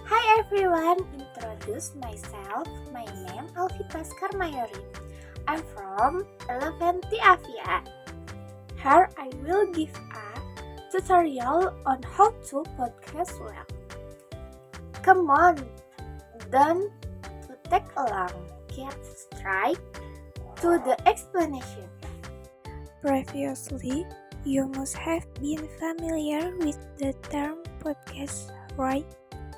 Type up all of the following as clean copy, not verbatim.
Hi everyone, introduce myself. My name Alvitas Karmayori. I'm from 11 Tiavia. Here I will give a tutorial on how to podcast well. Come on, don't to take along. Get straight to the explanation. Previously, you must have been familiar with the term podcast, right?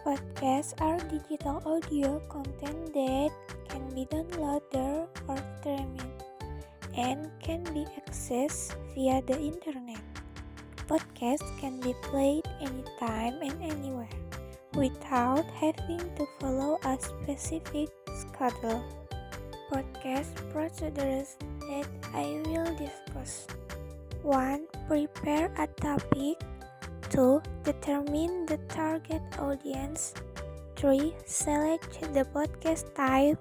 Podcasts are digital audio content that can be downloaded or streamed and can be accessed via the internet. Podcasts can be played anytime and anywhere without having to follow a specific schedule. Podcast procedures that I will discuss. 1. Prepare a topic. 2. Determine the target audience. 3. Select the podcast type.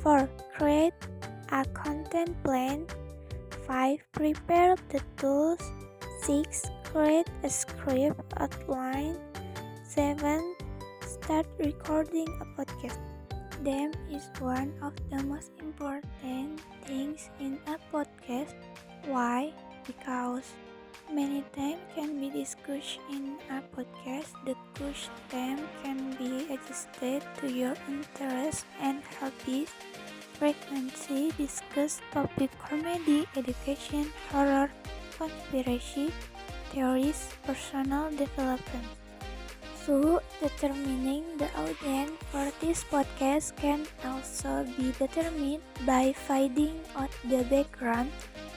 4. Create a content plan. 5. Prepare the tools. 6. Create a script outline. 7. Start recording a podcast. Them is one of the most important things in a podcast. Why? Because many themes can be discussed in a podcast. The theme can be adjusted to your interests and hobbies. Frequency discuss topic comedy, education, horror, conspiracy, theories, personal development. So, determining the audience for this podcast can also be determined by finding out the background,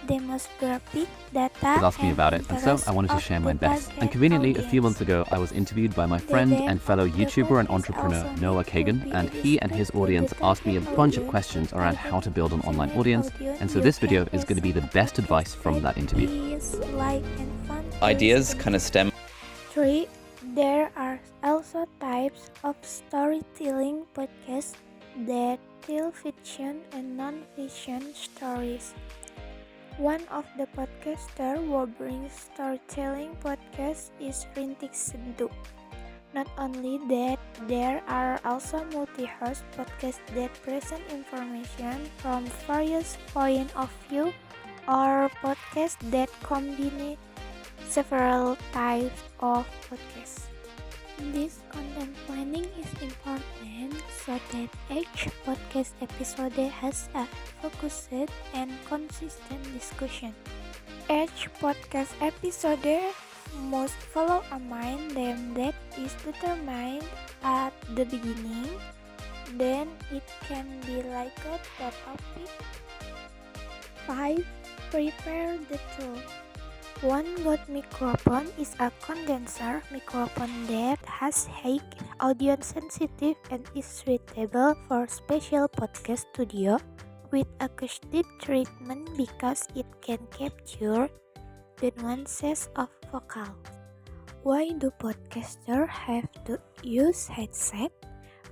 demographic data, was asking me about it, and so I wanted to share my best. And conveniently, a few months ago, I was interviewed by my friend and fellow YouTuber and entrepreneur Noah Kagan, and he and his audience asked me a bunch of questions around how to build an online audience, and so this video is going to be the best advice from that interview. Ideas kind of stem. 3. There are also types of storytelling podcasts that tell fiction and non-fiction stories. One of the podcasters who brings storytelling podcasts is Rintik Seduh. Not only that, there are also multi-host podcasts that present information from various points of view, or podcasts that combine several types of podcasts. This content planning is important so that each podcast episode has a focused and consistent discussion. Each podcast episode must follow a main theme that is determined at the beginning. Then it can be like a topic. 5. Prepare the tool. One good microphone is a condenser microphone that has high audio sensitivity and is suitable for special podcast studio with acoustic treatment because it can capture the nuances of vocal. Why do podcasters have to use headset?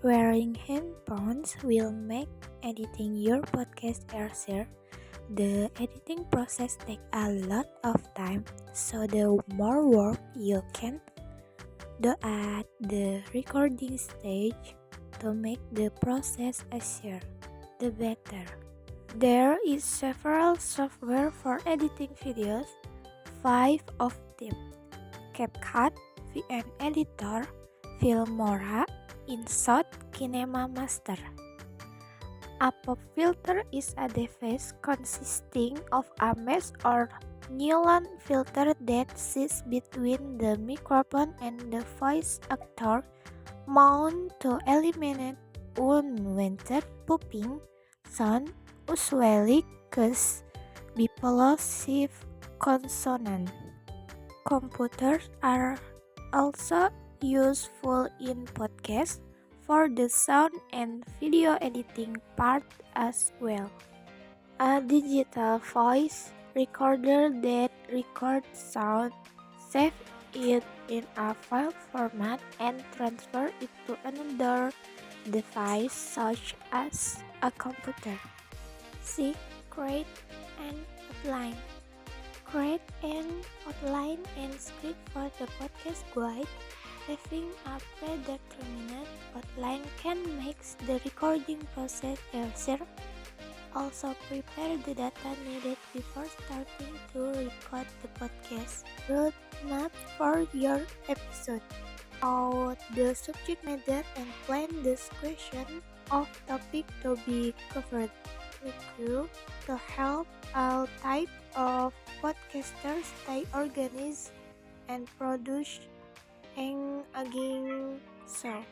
Wearing headphones will make editing your podcast easier. The editing process takes a lot of time, so the more work you can do at the recording stage to make the process easier, the better. There is several software for editing videos, 5 of them: CapCut, VN Editor, Filmora, InShot, Kinema Master. A pop filter is a device consisting of a mesh or nylon filter that sits between the microphone and the voice actor, mounted to eliminate unwanted popping sound, usually cause biplosive consonant. Computers are also useful in podcasts for the sound and video editing part as well. A digital voice recorder that records sound, save it in a file format, and transfer it to another device such as a computer. 6. Create an outline. Create an outline and script for the podcast guide. Having a predetermined outline can make the recording process easier. Also, prepare the data needed before starting to record the podcast. Roadmap for your episode. Out the subject matter and plan the question of topic to be covered. Review to help all type of podcasters stay organized and produce engaging show.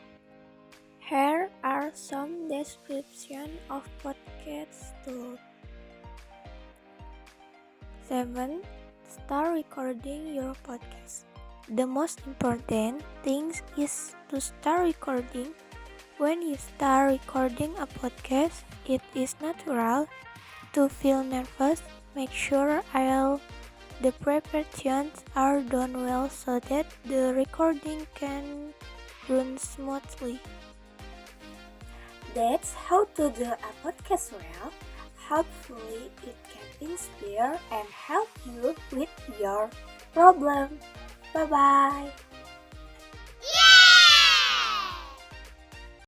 Here are some descriptions of podcast tools. 7. Start recording your podcast. The most important thing is to start recording. When you start recording a podcast, it is natural to feel nervous. Make sure all the preparations are done well so that the recording can run smoothly. That's how to do a podcast well. Hopefully, it can inspire and help you with your problem. Bye-bye.